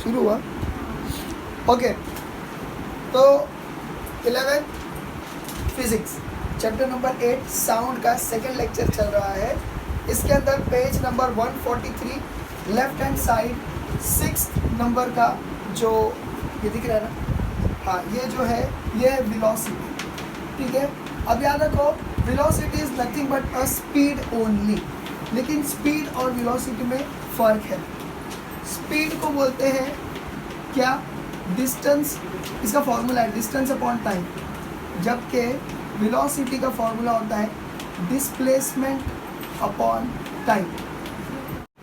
शुरू हुआ। ओके, तो 11 फिजिक्स चैप्टर नंबर 8 साउंड का सेकेंड लेक्चर चल रहा है। इसके अंदर page number 143 left hand side 6 number का जो ये दिख रहा है ना, हाँ ये जो है ये है वेलोसिटी। ठीक है, अब याद रखो velocity is nothing but a speed only, लेकिन स्पीड और वेलोसिटी में फ़र्क है। स्पीड को बोलते हैं क्या, डिस्टेंस, इसका फॉर्मूला है डिस्टेंस अपॉन टाइम, जबकि वेलोसिटी का फॉर्मूला होता है displacement upon time.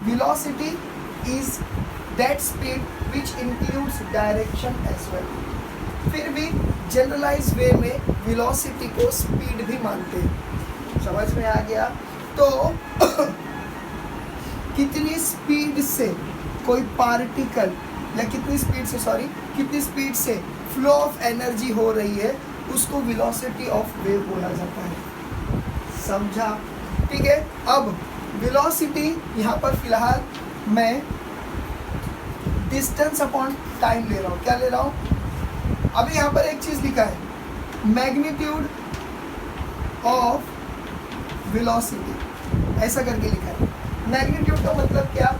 Velocity is that speed which includes direction as well. फिर भी जनरलाइज वे में वेलोसिटी को स्पीड भी मानते हैं। समझ में आ गया? तो कितनी स्पीड से कोई पार्टिकल या कितनी स्पीड से फ्लो ऑफ एनर्जी हो रही है उसको वेलोसिटी ऑफ वेव बोला जाता है। समझा? ठीक है, अब वेलोसिटी यहाँ पर फिलहाल मैं डिस्टेंस अपॉन टाइम ले रहा हूँ। क्या ले रहा हूँ? अभी यहाँ पर एक चीज़ लिखा है, मैग्नीट्यूड ऑफ वेलोसिटी, ऐसा करके लिखा है। मैग्नीट्यूड का मतलब क्या?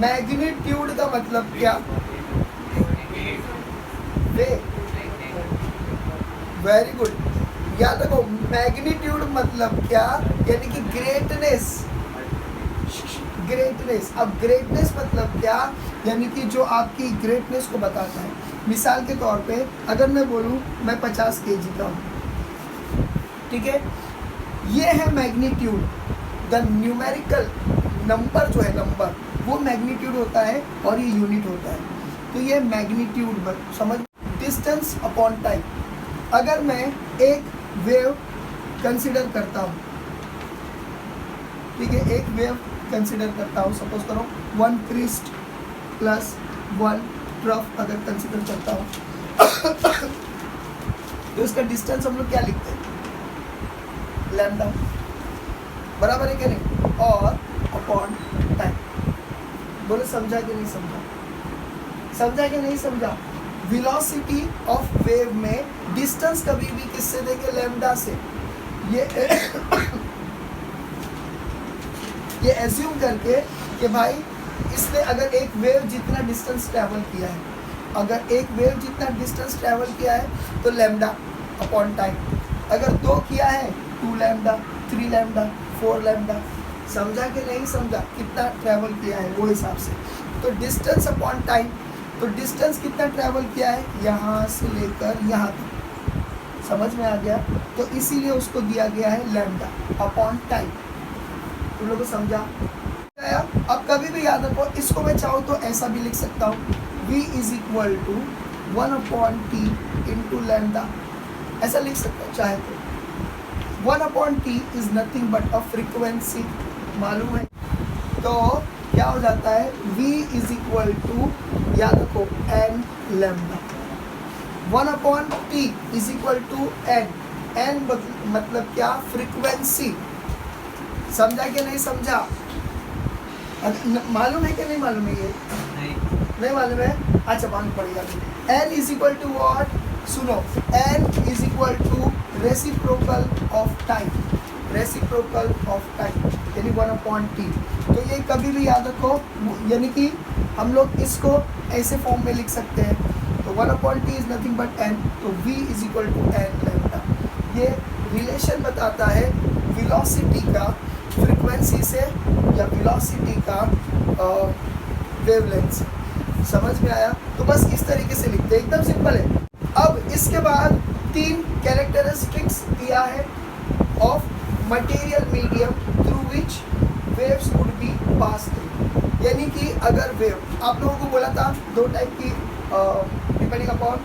मैग्नीट्यूड का मतलब क्या? वेरी गुड, याद रखो मैग्नीट्यूड मतलब क्या, यानी कि ग्रेटनेस। ग्रेटनेस, अब ग्रेटनेस मतलब क्या, यानी कि जो आपकी ग्रेटनेस को बताता है। मिसाल के तौर पे अगर मैं बोलूँ मैं 50 kg का हूँ, ठीक है, ये है मैग्नीट्यूड। द न्यूमेरिकल नंबर जो है, नंबर वो मैग्नीट्यूड होता है और ये यूनिट होता है। तो ये मैग्नीट्यूड समझ। डिस्टेंस अपॉन टाइम, अगर मैं एक वेव कंसिडर करता हूँ, ठीक है, एक वेव कंसिडर करता हूँ, सपोज करो 1 क्रिस्ट प्लस 1 ट्रफ अगर कंसिडर करता हूँ तो इसका डिस्टेंस हम लोग क्या लिखते हैं? लैम्डा, बराबर है क्या नहीं? और अपॉन टाइम। बोले समझा कि नहीं समझा? समझा कि नहीं समझा? वेलोसिटी ऑफ वेव में डिस्टेंस कभी भी किससे देंगे? लैम्डा से। ये एज्यूम करके कि भाई इसने अगर एक वेव जितना डिस्टेंस ट्रैवल किया है, अगर एक वेव जितना डिस्टेंस ट्रैवल किया है तो लैम्डा अपॉन टाइम। अगर 2 किया है 2 लैम्डा, 3 लैम्डा, 4 लैम्डा। समझा कि नहीं समझा? कितना ट्रैवल किया है वो हिसाब से। तो डिस्टेंस अपॉन टाइम, तो डिस्टेंस कितना ट्रैवल किया है यहाँ से लेकर यहाँ तक। समझ में आ गया? तो इसीलिए उसको दिया गया है लैम्डा अपॉन टाइम। तुम लोगों को समझा? अब कभी भी याद रखो, इसको मैं चाहूँ तो ऐसा भी लिख सकता हूँ, v is equal to 1/t into lambda, ऐसा लिख सकता हूँ चाहे तो। 1/t is nothing but a frequency, मालूम है? तो क्या हो जाता है? v इज इक्वल टू, याद रखो, n lambda. 1/t is equal to n मतलब क्या? फ्रीक्वेंसी। समझा कि नहीं समझा? मालूम है कि नहीं मालूम है? ये नहीं मालूम है? अच्छा मालूम पड़ेगा। n is equal to what? सुनो, n is equal to reciprocal of time, reciprocal of time यानी 1/t। तो ये कभी भी याद रखो, यानी कि हम लोग इसको ऐसे फॉर्म में लिख सकते हैं। तो 1/t is nothing but n, तो v is equal to n lambda. ये रिलेशन बताता है वेलोसिटी का फ्रीक्वेंसी से या वेलोसिटी का वेवलेंथ से। समझ में आया? तो बस इस तरीके से लिखते हैं, एकदम सिंपल है। अब इसके बाद 3 कैरेक्टरिस्टिक्स दिया है of material medium through which waves would be pass through. यानी कि अगर वेव, आप लोगों को बोला था 2 टाइप की, डिपेंडिंग अपॉन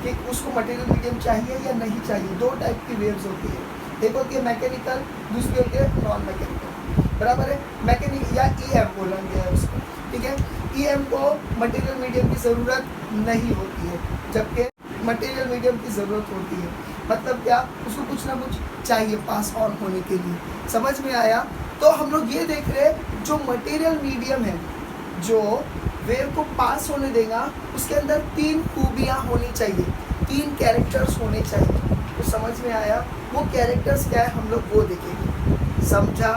कि उसको मटेरियल मीडियम चाहिए या नहीं चाहिए। 2 टाइप की वेव्स होती है, एक होती है मैकेनिकल, दूसरी होती है नॉन मैकेनिकल, बराबर है? मैकेनिकल या EM बोला गया है उसको, ठीक है। EM को मटेरियल मीडियम की ज़रूरत नहीं होती है, जबकि मटेरियल मीडियम की ज़रूरत होती है। मतलब क्या? उसको कुछ ना कुछ चाहिए पास ऑन होने के लिए। समझ में आया? तो हम लोग ये देख रहे हैं जो मटेरियल मीडियम है जो वेव को पास होने देगा उसके अंदर 3 खूबियाँ होनी चाहिए, 3 कैरेक्टर्स होने चाहिए। तो समझ में आया? वो कैरेक्टर्स क्या है हम लोग वो देखेंगे। समझा?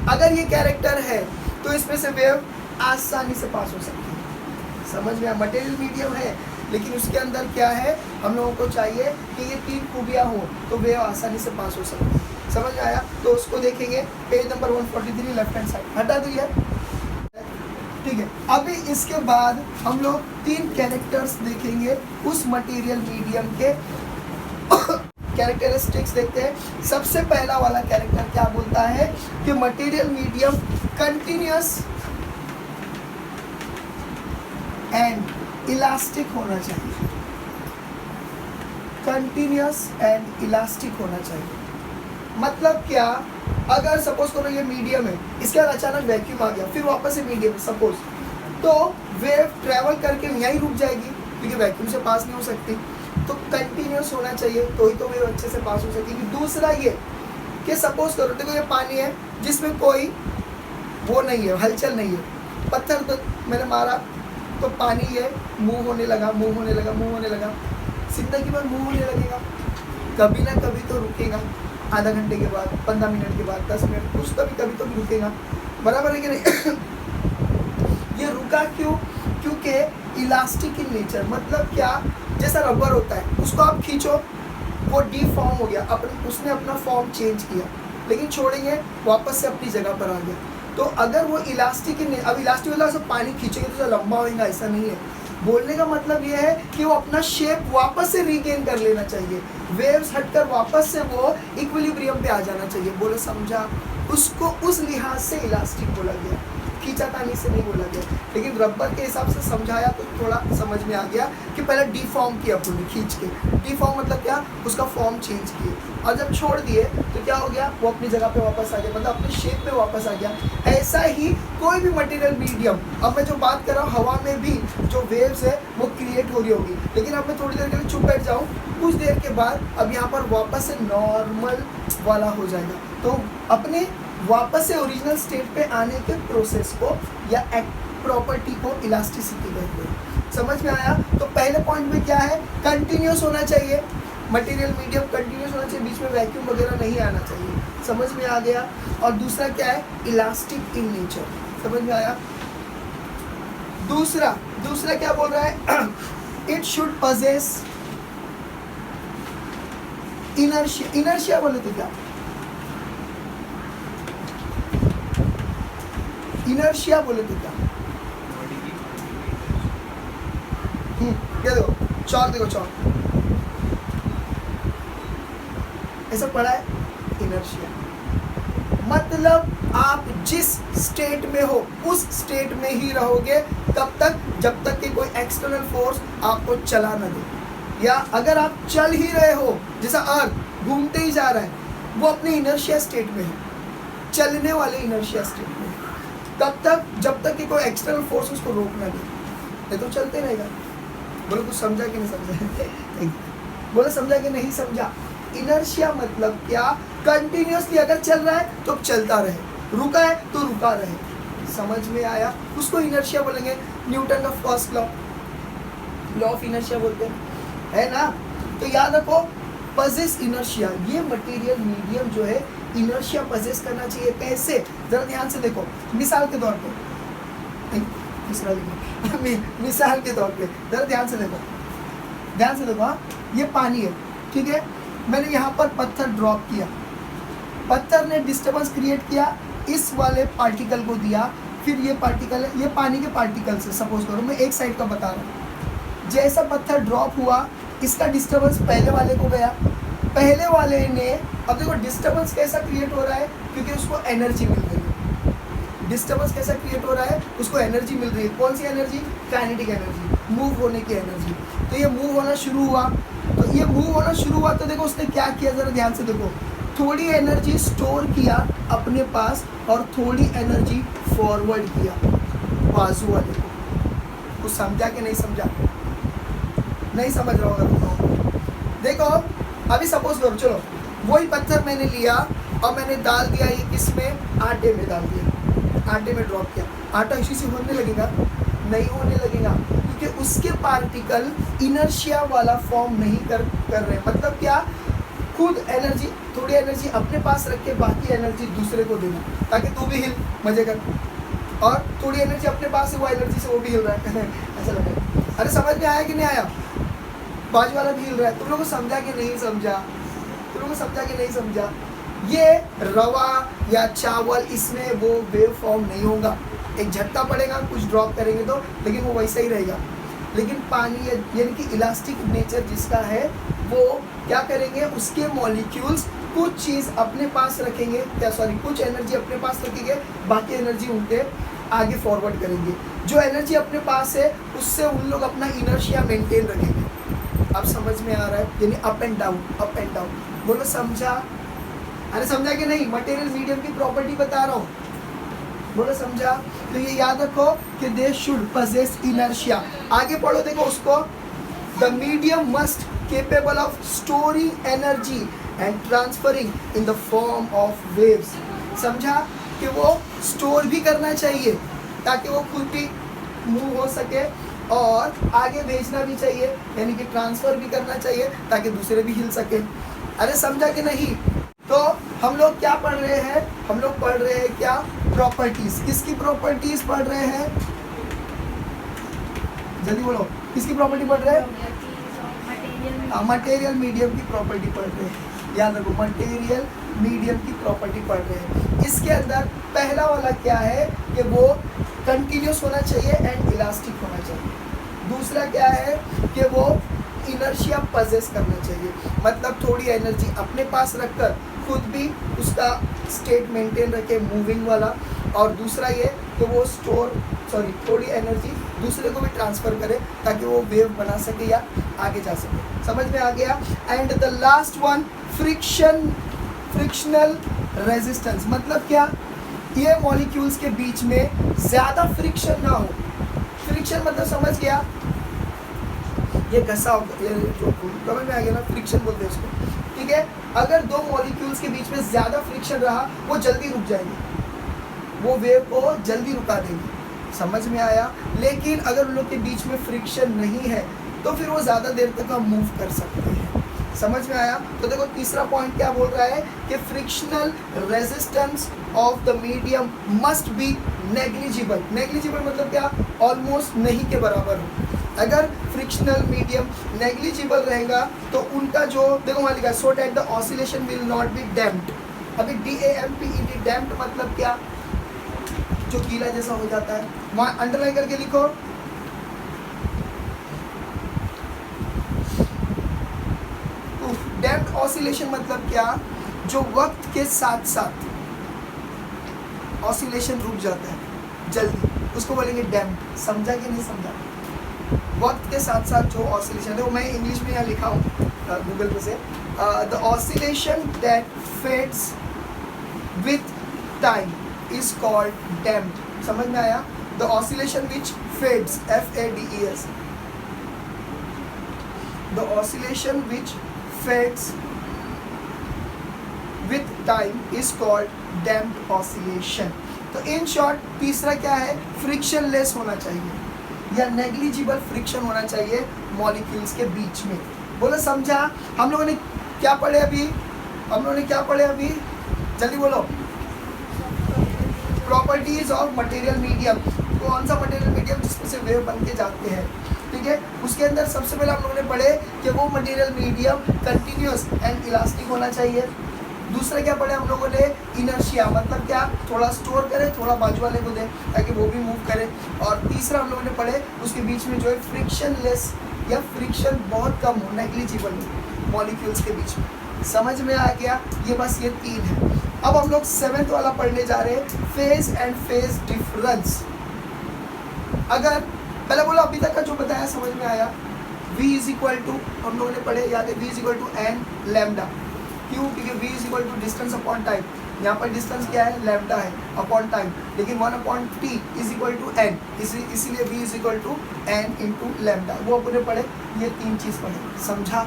अगर ये कैरेक्टर है तो इसमें से वेव आसानी से पास हो सकती है। समझ में आया? मटेरियल मीडियम है लेकिन उसके अंदर क्या है, हम लोगों को चाहिए कि ये 3 खूबियाँ हो तो वेव आसानी से पास हो सकती है। समझ में आया? तो उसको देखेंगे page number 143 left hand side, हटा दिया, ठीक है। अभी इसके बाद हम लोग 3 कैरेक्टर्स देखेंगे उस मटेरियल मीडियम के कैरेक्टरिस्टिक्स देखते हैं। सबसे पहला वाला कैरेक्टर क्या बोलता है कि material medium continuous and elastic होना चाहिए। कंटिन्यूअस एंड इलास्टिक होना चाहिए मतलब क्या, अगर सपोज करो ये मीडियम है, इसके बाद अचानक वैक्यूम आ गया, फिर वापस से मीडियम सपोज, तो वेव ट्रैवल करके यहीं रुक जाएगी क्योंकि वैक्यूम से पास नहीं हो सकती। तो कंटिन्यूअस होना चाहिए तो ही तो वेव अच्छे से पास हो सकेगी। दूसरा ये कि सपोज करो देखो ये पानी है जिसमें कोई वो नहीं है, हलचल नहीं है, पत्थर तो मैंने मारा तो पानी है मूव होने लगा, मूव होने लगा, मूव होने लगा, जिंदगी भर मूव होने लगेगा, कभी ना कभी तो रुकेगा, आधा घंटे के बाद, 15 मिनट के बाद, 10 मिनट, कुछ कभी तो भी रुकेगा, बराबर है कि नहीं? ये रुका क्यों? क्योंकि इलास्टिक इन नेचर, मतलब क्या, जैसा रबर होता है उसको आप खींचो वो डीफॉर्म हो गया, उसने अपना फॉर्म चेंज किया, लेकिन छोड़ेंगे वापस से अपनी जगह पर आ गया। तो अगर वो इलास्टिक इन, अब इलास्टिक मतलब सब पानी खींचेंगे तो लंबा होगा, ऐसा नहीं है। बोलने का मतलब ये है कि वो अपना शेप वापस से रीगेन कर लेना चाहिए, वेव्स हटकर वापस से वो इक्विलिब्रियम पे आ जाना चाहिए। बोले समझा? उसको उस लिहाज से इलास्टिक बोला गया, खींचातानी से नहीं बोला गया। लेकिन रबर के हिसाब से समझाया तो थोड़ा समझ में आ गया कि पहले डीफॉर्म किया पूरी खींच के, डीफॉर्म मतलब क्या, उसका फॉर्म चेंज किए, और जब छोड़ दिए तो क्या हो गया, वो अपनी जगह पे वापस आ गया, मतलब अपने शेप पे वापस आ गया। ऐसा ही कोई भी मटेरियल मीडियम, अब मैं जो बात कर रहा हूँ हवा में भी जो वेव्स है वो क्रिएट हो रही होगी, लेकिन अब मैं थोड़ी देर के लिए चुप बैठ जाऊँ, कुछ देर के बाद अब यहाँ पर वापस से नॉर्मल वाला हो जाएगा। तो अपने वापस से ओरिजिनल स्टेट पे आने के प्रोसेस को या प्रॉपर्टी को इलास्टिसिटी कहते हैं। समझ में आया? तो पहले पॉइंट में क्या है, कंटिन्यूस होना चाहिए, मटेरियल मीडियम कंटिन्यूस होना चाहिए, बीच में वैक्यूम वगैरह नहीं आना चाहिए। समझ में आ गया? और दूसरा क्या है, इलास्टिक इन नेचर। समझ में आया? दूसरा क्या बोल रहा है, it should possess inertia. Inertia बोले तो क्या, इनर्शिया बोले तो क्या, ये देखो चौक, देखो चौक, ऐसा पढ़ा है, इनर्शिया मतलब आप जिस स्टेट में हो उस स्टेट में ही रहोगे तब तक जब तक कि कोई एक्सटर्नल फोर्स आपको चला न दे, या अगर आप चल ही रहे हो, जैसा अर्थ घूमते ही जा रहा है, वो अपने इनर्शिया स्टेट में है, चलने वाले इनर्शिया स्टेट में है, तब तक जब तक कि कोई एक्सटर्नल फोर्स उसको रोक ना दे, नहीं तो चलते रहेगा। बोलो कुछ समझा कि नहीं समझा? बोले समझा कि नहीं समझा? इनर्शिया मतलब क्या, कंटिन्यूअसली अगर चल रहा है तो चलता रहे, रुका है तो रुका रहे। समझ में आया? उसको इनर्शिया बोलेंगे। न्यूटन का फर्स्ट लॉ ऑफ इनर्शिया बोलते हैं, है ना? तो याद रखो, पजेस इनर्शिया, ये मटेरियल मीडियम जो है इनर्शिया पजेस करना चाहिए। कैसे? जरा ध्यान से देखो, मिसाल के तौर पे मिसाल के तौर पे जरा ध्यान से देखो, हाँ, ये पानी है, ठीक है, मैंने यहाँ पर पत्थर ड्रॉप किया, पत्थर ने डिस्टर्बेंस क्रिएट किया, इस वाले पार्टिकल को दिया, फिर ये पार्टिकल है, ये पानी के पार्टिकल से, सपोज करो मैं एक साइड का बता रहा हूँ, जैसा पत्थर ड्रॉप हुआ इसका डिस्टर्बेंस पहले वाले को गया, पहले वाले ने, अब देखो डिस्टर्बेंस कैसा क्रिएट हो रहा है, क्योंकि उसको एनर्जी मिल रही है। डिस्टर्बेंस कैसा क्रिएट हो रहा है, उसको एनर्जी मिल रही है। कौन सी एनर्जी? काइनेटिक एनर्जी, मूव होने की एनर्जी। तो ये मूव होना शुरू हुआ, तो देखो उसने क्या किया, जरा ध्यान से देखो, थोड़ी एनर्जी स्टोर किया अपने पास और थोड़ी एनर्जी फॉरवर्ड किया बाजू वाले को। कुछ समझा कि नहीं समझा? नहीं समझ रहा होगा तुम लोग। देखो अभी सपोज करो, चलो वही पत्थर मैंने लिया और मैंने डाल दिया, ये किस में, आटे में डाल दिया, आटे में ड्रॉप किया, आटा इसी से होने लगेगा? नहीं होने लगेगा, क्योंकि उसके पार्टिकल इनर्शिया वाला फॉर्म नहीं कर रहे। मतलब क्या? खुद एनर्जी, थोड़ी एनर्जी अपने पास रख के बाकी एनर्जी दूसरे को देना, ताकि तू भी हिल, मजे कर। और थोड़ी एनर्जी अपने पास है, वो एनर्जी से वो भी हिल रहा है ऐसा लग रहा है। अरे समझ में आया कि नहीं आया? बाजू वाला भी हिल रहा है। तुम लोगों को समझा कि नहीं समझा? तुम लोगों को समझा कि नहीं समझा? ये रवा या चावल, इसमें वो वेव फॉर्म नहीं होगा। एक झटका पड़ेगा कुछ ड्रॉप करेंगे तो, लेकिन वो वैसा ही रहेगा। लेकिन पानी यानी कि इलास्टिक नेचर जिसका है, वो क्या करेंगे, उसके मॉलिक्यूल्स कुछ चीज़ अपने पास रखेंगे, कुछ एनर्जी अपने पास रखेंगे, बाकी एनर्जी उनके आगे फॉरवर्ड करेंगे। जो एनर्जी अपने पास है उससे उन लोग अपना इनर्शिया मेंटेन रखेंगे। अब समझ में आ रहा है? यानी up and down, up and down. बोलो समझा? अरे समझा कि नहीं? मटेरियल मीडियम की प्रॉपर्टी बता रहा हूँ, बोलो समझा? तो ये याद रखो कि दे शुड पजेस इनर्शिया। आगे पढ़ो, देखो उसको, the medium must capable of storing energy and transferring in the form of waves. समझा? कि वो स्टोर भी करना चाहिए ताकि वो खुद भी मूव हो सके, और आगे भेजना भी चाहिए, यानी कि ट्रांसफर भी करना चाहिए ताकि दूसरे भी हिल सके। अरे समझा कि नहीं? तो हम लोग क्या पढ़ रहे हैं? हम लोग पढ़ रहे हैं क्या? प्रॉपर्टीज। किसकी प्रॉपर्टीज पढ़ रहे हैं? जल्दी बोलो, किसकी प्रॉपर्टी पढ़ रहे हैं? मटेरियल मीडियम की प्रॉपर्टी पढ़ रहे हैं। याद रखो, मटेरियल मीडियम की प्रॉपर्टी पढ़ रहे हैं। इसके अंदर पहला वाला क्या है कि वो कंटिन्यूस होना चाहिए एंड इलास्टिक होना चाहिए। दूसरा क्या है कि वो इनर्शिया पजेस करना चाहिए, मतलब थोड़ी एनर्जी अपने पास रखकर खुद भी उसका स्टेट मेंटेन रखे, मूविंग वाला। और दूसरा ये कि वो थोड़ी एनर्जी दूसरे को भी ट्रांसफ़र करे ताकि वो वेव बना सके या आगे जा सके। समझ में आ गया? And the last one, frictional resistance. मतलब क्या? ये मॉलिक्यूल्स के बीच में ज़्यादा फ्रिक्शन ना हो। फ्रिक्शन मतलब समझ गया? ये घसा होगा, ये जो समझ में आ गया ना, फ्रिक्शन बोलते हैं इसको। ठीक है? अगर दो मॉलिक्यूल्स के बीच में ज़्यादा फ्रिक्शन रहा, वो जल्दी रुक जाएंगे, वो वेव को जल्दी रुका देंगे। समझ में आया? लेकिन अगर उन लोग के बीच में फ्रिक्शन नहीं है तो फिर वो ज़्यादा देर तक हम मूव कर सकते हैं। समझ में आया? तो देखो तीसरा पॉइंट क्या बोल रहा है कि frictional resistance of the medium must be negligible. Negligible मतलब क्या? ऑलमोस्ट नहीं के बराबर हो। अगर फ्रिक्शनल मीडियम नेग्लिजिबल रहेगा तो उनका जो, देखो वहाँ लिखा है, so that the oscillation will not be damped. अभी DAMPED, डैम्प्ड मतलब क्या? जो गीला जैसा हो जाता है। वहाँ अंडरलाइन करके लिखो, डैम्प्ड ऑसिलेशन मतलब क्या? जो वक्त के साथ साथ ऑसिलेशन रुक जाता है जल्दी, उसको बोलेंगे डैम्प्ड। समझा कि नहीं समझा? वक्त के साथ साथ जो ऑसिलेशन है, वो मैं इंग्लिश में यहाँ लिखा हूँ गूगल पे से, the oscillation that fades with time is called damped. समझ में आया? The oscillation which fades, FADES, the oscillation which fades with time is called damped oscillation. तो इन शॉर्ट तीसरा क्या है? फ्रिक्शन लेस होना चाहिए या नेग्लिजिबल फ्रिक्शन होना चाहिए मॉलिक्यूल्स के बीच में। बोलो समझा? हम लोगों ने क्या पढ़े अभी? हम लोगों ने क्या पढ़े अभी? जल्दी बोलो। Properties of material medium. कौन सा मटेरियल मीडियम जिसमें से वेव बन के जाते हैं? ठीक है? उसके अंदर सबसे पहले हम लोगों ने पढ़े कि वो material medium continuous and elastic होना चाहिए। दूसरा क्या पढ़े हम लोगों ने? इनर्शिया, मतलब क्या? थोड़ा स्टोर करे, थोड़ा बाजू वाले को दे ताकि वो भी मूव करे। और तीसरा हम लोगों ने पढ़े उसके बीच में जो है फ्रिक्शन लेस या फ्रिक्शन बहुत कम हो, नेग्लिजिबल हो मॉलिक्यूल्स के बीच में। समझ में आ गया? ये बस ये तीन है। अब हम लोग 7th वाला पढ़ने जा रहे हैं, फेज एंड फेज डिफरेंस। अगर पहले बोलो अभी तक का जो बताया समझ में आया? V इज इक्वल टू, हम लोगों ने पढ़े याद है, V is equal to N lambda. क्यों? क्योंकि V is equal to distance upon time. यहाँ पर डिस्टेंस क्या है? लैम्डा है अपॉन टाइम, लेकिन 1/t is equal to n, इसीलिए V is equal to n into lambda. वो अपने पढ़े, ये तीन चीज़ पढ़े। समझा?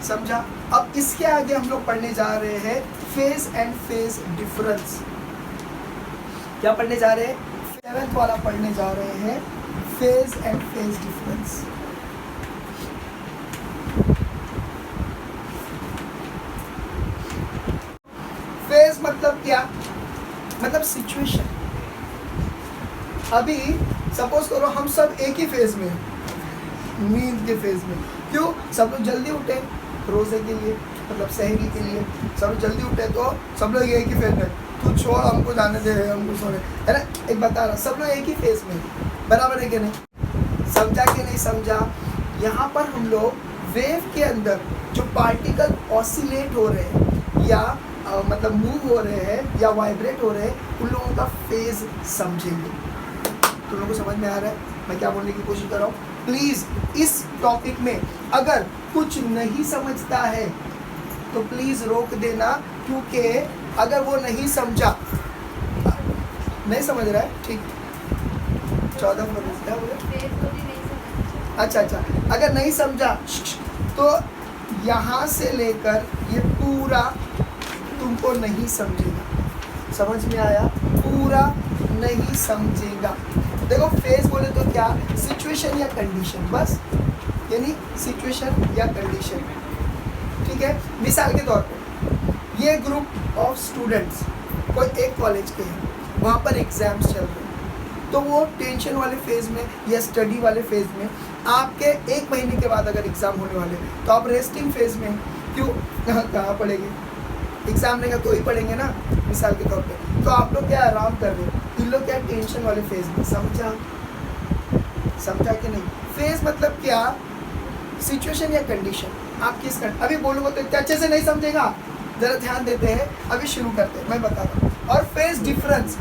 समझा? अब इसके आगे हम लोग पढ़ने जा रहे हैं फेज एंड फेज डिफरेंस। क्या पढ़ने जा रहे हैं? 7th वाला पढ़ने जा रहे हैं, phase and phase difference. Phase मतलब क्या? मतलब सिचुएशन। अभी सपोज करो हम सब एक ही फेज में हैं, नींद के फेज में। क्यों? सब लोग जल्दी उठे रोजे के लिए, मतलब सहरी के लिए, सब लोग जल्दी उठे तो सब लोग एक ही फेज में। तू छोड़, हमको जाने दे, हमको सोने, है ना? एक बता रहा, सब लोग एक ही फेज में, बराबर है कि नहीं? समझा कि नहीं समझा? यहाँ पर हम लोग वेव के अंदर जो पार्टिकल ऑसिलेट हो रहे हैं या मतलब मूव हो रहे हैं या वाइब्रेट हो रहे हैं, उन लोगों का फेज समझेंगे। तुम लोगों को समझ में आ रहा है मैं क्या बोलने की कोशिश कर रहा हूँ? प्लीज़ इस टॉपिक में अगर कुछ नहीं समझता है तो प्लीज़ रोक देना, क्योंकि अगर वो नहीं समझा, नहीं समझ रहा है, ठीक, 14 फरवरी बोले, अच्छा, अगर नहीं समझा तो यहाँ से लेकर ये पूरा तुमको नहीं समझेगा। समझ में आया? पूरा नहीं समझेगा। देखो फेज बोले तो क्या? सिचुएशन या कंडीशन, बस, यानी सिचुएशन या कंडीशन, ठीक है? मिसाल के तौर पे ये ग्रुप ऑफ स्टूडेंट्स कोई एक कॉलेज के हैं, वहाँ पर एग्जाम्स चल रहे हैं, तो वो टेंशन वाले फेज में या स्टडी वाले फेज में, आपके 1 महीने के बाद अगर एग्ज़ाम होने वाले तो आप रेस्टिंग फेज में, क्यों? कहाँ पढ़ेंगे? एग्जाम लेगा तो ही पढ़ेंगे ना, मिसाल के तौर पे। तो आप लोग क्या आराम कर रहे हो, इन लोग क्या टेंशन वाले फेज में। समझा कि नहीं? फेज मतलब क्या? सिचुएशन या कंडीशन। आप किस अभी बोलूँगा तो इतने अच्छे से नहीं समझेगा, ज़रा ध्यान देते हैं। अभी शुरू करते हैं, मैं बताता हूँ। और फेज डिफरेंस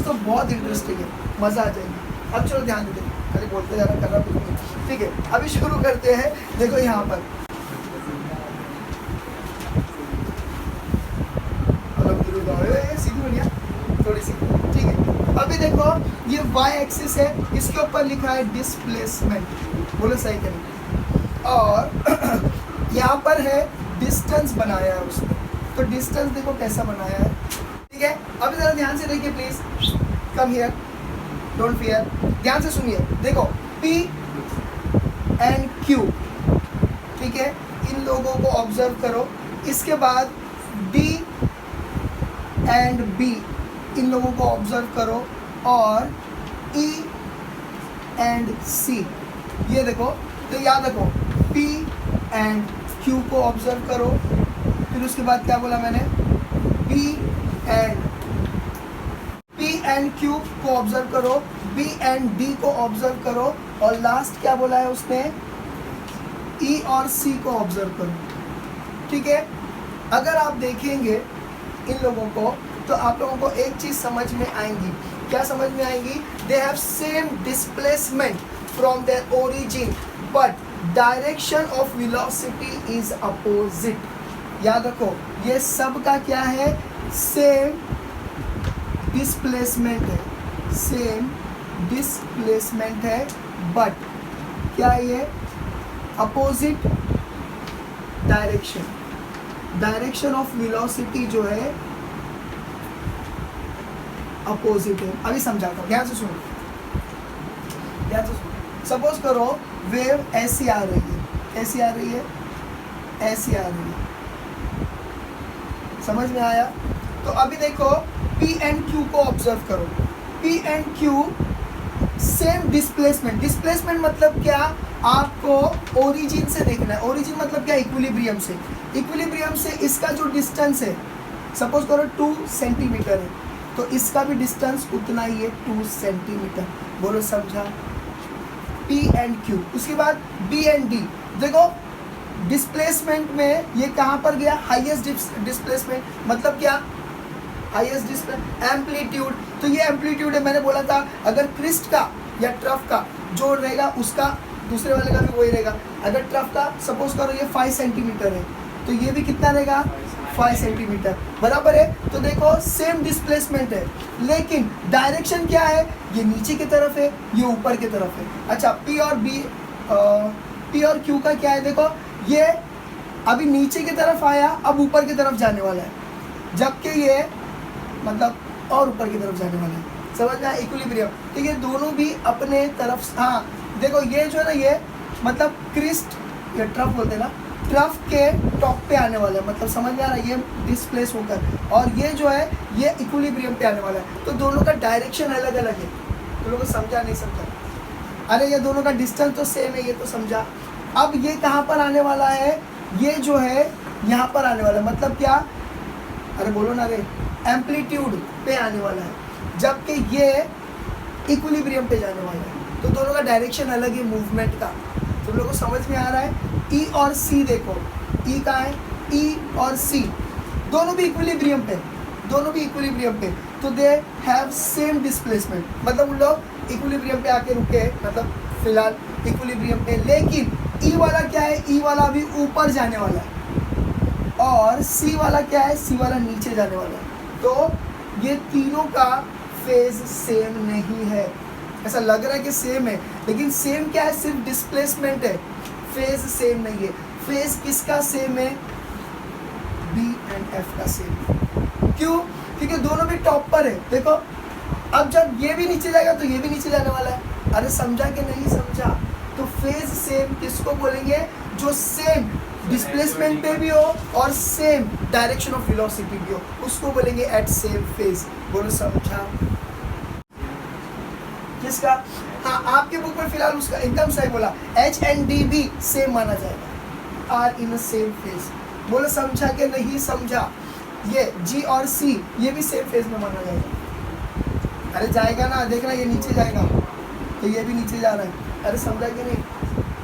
तो बहुत इंटरेस्टिंग है, मज़ा आ जाएगा। अब चलो ध्यान देते हैं, खाली बोलते जा रहा, कर रहा कुछ नहीं, ठीक है? अभी शुरू करते हैं। देखो यहाँ पर थोड़ी सी, ठीक है? अभी देखो ये y एक्सिस है, इसके ऊपर लिखा है डिस्प्लेसमेंट, बोलो सही करें। और यहाँ पर है डिस्टेंस बनाया है उसने, तो डिस्टेंस देखो कैसा बनाया है, ठीक है? अभी जरा ध्यान से देखिए please, come here, don't fear, ध्यान से सुनिए। देखो P एंड Q, ठीक है? इन लोगों को ऑब्जर्व करो। इसके बाद D एंड B, इन लोगों को ऑब्जर्व करो। और E एंड C, ये देखो, तो याद रखो P एंड Q को ऑब्जर्व करो। फिर उसके बाद क्या बोला मैंने? P एंड Q को ऑब्जर्व करो, B एंड D को ऑब्जर्व करो, और लास्ट क्या बोला है उसने? E और C को ऑब्जर्व करो, ठीक है? अगर आप देखेंगे इन लोगों को तो आप लोगों को एक चीज समझ में आएंगी। क्या समझ में आएंगी? They have same displacement from their origin but direction of velocity is opposite. याद रखो ये सब का क्या है? सेम डिस्प्लेसमेंट है, सेम डिस्प्लेसमेंट है, बट क्या ये? Opposite direction. Direction of velocity जो है अपोजिट है। अभी समझाता हूँ, ध्यान से सुनो, ध्यान से सुनो। सपोज करो वेव ऐसी आ रही है, ऐसी आ रही है, ऐसी आ रही है, समझ में आया? तो अभी देखो P एंड Q को ऑब्जर्व करो। P and Q same displacement. Displacement मतलब क्या? आपको ओरिजिन से देखना है। ओरिजिन मतलब क्या? इक्विलिब्रियम से। इक्विलिब्रियम से इसका जो डिस्टेंस है, सपोज करो 2 सेंटीमीटर है, तो इसका भी डिस्टेंस उतना ही है, 2 सेंटीमीटर। बोलो समझा? P and Q। उसके बाद B एंड D, देखो डिस्प्लेसमेंट में ये कहाँ पर गया? Highest displacement. मतलब क्या? Highest displacement, amplitude. तो ये एम्पलीट्यूड है, मैंने बोला था अगर क्रिस्ट का या ट्रफ का जोड़ रहेगा उसका दूसरे वाले का भी वही रहेगा। अगर ट्रफ का सपोज करो ये 5 सेंटीमीटर है, तो ये भी कितना रहेगा? 5 सेंटीमीटर, बराबर है। तो देखो सेम डिस्प्लेसमेंट है, लेकिन डायरेक्शन क्या है? ये नीचे की तरफ है, ये ऊपर की तरफ है। अच्छा, P और Q का क्या है? देखो ये अभी नीचे की तरफ आया, अब ऊपर की तरफ जाने वाला है, जबकि ये मतलब और ऊपर की तरफ जाने वाला है। समझ में आया? इक्विलिब्रियम। ठीक है, दोनों भी अपने तरफ, हाँ देखो ये जो है ना, ये मतलब क्रिस्ट या ट्रफ बोलते हैं ना, ट्रफ के टॉप पे आने वाला है, मतलब समझ में आ रहा है, ये डिस्प्लेस होकर, और ये जो है ये इक्विलिब्रियम पे आने वाला है। तो दोनों का डायरेक्शन अलग अलग है। तो लोगों को समझा नहीं समझा? अरे ये दोनों का डिस्टेंस तो सेम है, ये तो समझा। अब ये कहाँ पर आने वाला है? ये जो है यहाँ पर आने वाला है, मतलब क्या? अरे बोलो ना रे, एम्पलीट्यूड पे आने वाला है, जबकि ये इक्विलिब्रियम पे जाने वाला है। तो दोनों का डायरेक्शन अलग है मूवमेंट का। तुम लोगों को समझ में आ रहा है? ई और सी देखो, ई कहाँ है? ई और सी दोनों भी इक्विलिब्रियम पे, दोनों भी इक्विलिब्रियम पे। तो दे हैव सेम डिस्प्लेसमेंट, मतलब उन लोग इक्विलिब्रियम पे आके रुके, मतलब फिलहाल इक्विलिब्रियम पे। लेकिन ई वाला क्या है? ई वाला अभी ऊपर जाने वाला है, और सी वाला क्या है? सी वाला नीचे जाने वाला है। तो ये तीनों का फेज सेम नहीं है। ऐसा लग रहा है कि सेम है, लेकिन सेम क्या है? सिर्फ डिस्प्लेसमेंट है, फेज सेम नहीं है। फेज किसका सेम है? बी एंड एफ का सेम। क्यों? क्योंकि दोनों भी टॉप पर है। देखो अब जब ये भी नीचे जाएगा तो ये भी नीचे जाने वाला है। अरे समझा कि नहीं समझा? तो फेज सेम किसको बोलेंगे? जो सेम डिस्प्लेसमेंट पे भी हो और सेम डायरेक्शन ऑफ वेलोसिटी भी हो, उसको बोलेंगे एट सेम फेज। बोलो समझा? किसका? हाँ, आपके बुक में फिलहाल उसका एकदम सही बोला, एच एंड डी भी सेम माना जाएगा, आर इन सेम फेज। बोलो समझा कि नहीं समझा? ये जी और सी ये भी सेम फेज में माना जाएगा। अरे जाएगा ना, देखना ये नीचे जाएगा तो ये भी नीचे जा रहा है। अरे समझा कि नहीं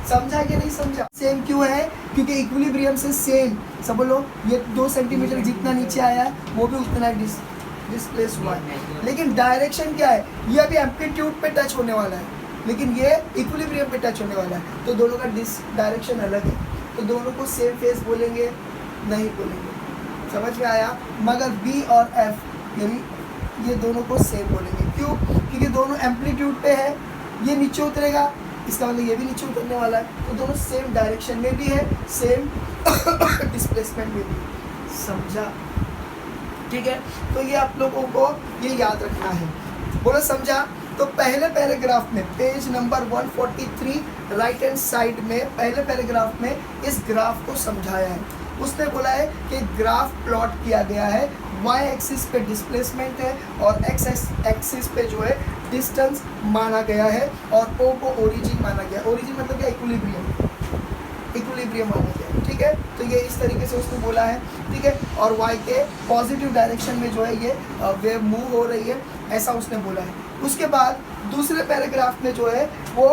समझा? कि नहीं समझा? सेम क्यों है? क्योंकि इक्विलिब्रियम से सेम, सब बोलो, ये 2 सेंटीमीटर जितना नीचे आया है वो भी उतना डिस्प्लेस हुआ है। लेकिन डायरेक्शन क्या है? ये अभी एम्पलीट्यूड पे टच होने वाला है, लेकिन ये इक्विलिब्रियम पे टच होने वाला है। तो दोनों का डायरेक्शन अलग है, तो दोनों को सेम फेज बोलेंगे? नहीं बोलेंगे। समझ में आया? मगर बी और एफ यानी ये दोनों को सेम बोलेंगे। क्यों? क्योंकि दोनों एम्पलीट्यूड पे है, ये नीचे उतरेगा, इसका मतलब ये भी नीचे उतरने वाला है। तो दोनों सेम डायरेक्शन में भी है, सेम डिस्प्लेसमेंट में भी। समझा? ठीक है, तो ये आप लोगों को ये याद रखना है। बोलो समझा? तो पहले पैराग्राफ में page number 143 right hand side में पहले पैराग्राफ में इस ग्राफ को समझाया है। उसने बोला है कि ग्राफ प्लॉट किया गया है, वाई एक्सिस पे डिस्प्लेसमेंट है और एक्स एक्सिस पे जो है डिस्टेंस माना गया है, और ओ को ओरिजिन माना गया। ओरिजिन मतलब क्या? इक्विलिब्रियम, इक्विलिब्रियम माना गया। ठीक है, तो ये इस तरीके से उसने बोला है। ठीक है, और वाई के पॉजिटिव डायरेक्शन में जो है ये वेव मूव हो रही है, ऐसा उसने बोला है। उसके बाद दूसरे पैराग्राफ में जो है वो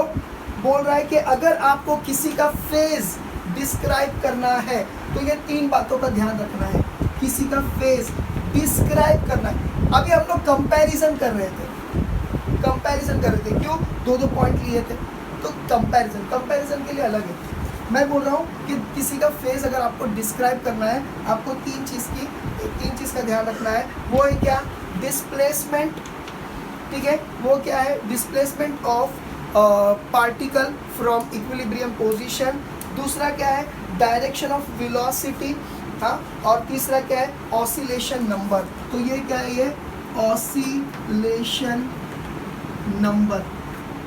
बोल रहा है कि अगर आपको किसी का फेज डिस्क्राइब करना है तो ये 3 बातों का ध्यान रखना है। किसी का फेज डिस्क्राइब करना है। अभी हम लोग कंपैरिजन कर रहे थे, क्यों? 2 पॉइंट लिए थे, तो कंपैरिजन के लिए अलग है। मैं बोल रहा हूँ कि किसी का फेस अगर आपको डिस्क्राइब करना है, आपको 3 चीज़ का ध्यान रखना है। वो है क्या? डिस्प्लेसमेंट। ठीक है, वो क्या है? Displacement of particle from equilibrium position. दूसरा क्या है? Direction of velocity. हाँ, और तीसरा क्या है? Oscillation number. तो ये क्या है? ये ऑसिलेशन नंबर।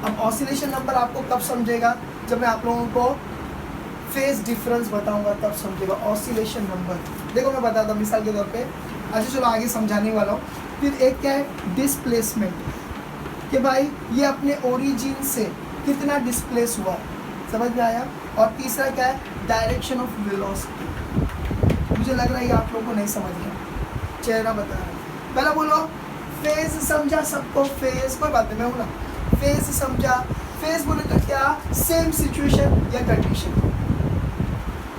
अब ऑसिलेशन नंबर आपको कब समझेगा? जब मैं आप लोगों को फेज डिफरेंस बताऊंगा तब समझेगा ऑसिलेशन नंबर। देखो मैं बताता हूँ मिसाल के तौर पे। अच्छा चलो आगे समझाने वाला हूँ। फिर एक क्या है? डिस्प्लेसमेंट, कि भाई ये अपने ओरिजिन से कितना डिस्प्लेस हुआ, समझ में आया? और तीसरा क्या है? Direction of velocity. मुझे लग रहा है ये आप लोगों को नहीं समझ रहा, चेहरा बता रहा है। पहला बोलो फेज समझा सबको? फेज कोई बात नहीं, मैं हूँ ना। फेज समझा? फेज बोले तो क्या? सेम सिचुएशन या कंडीशन।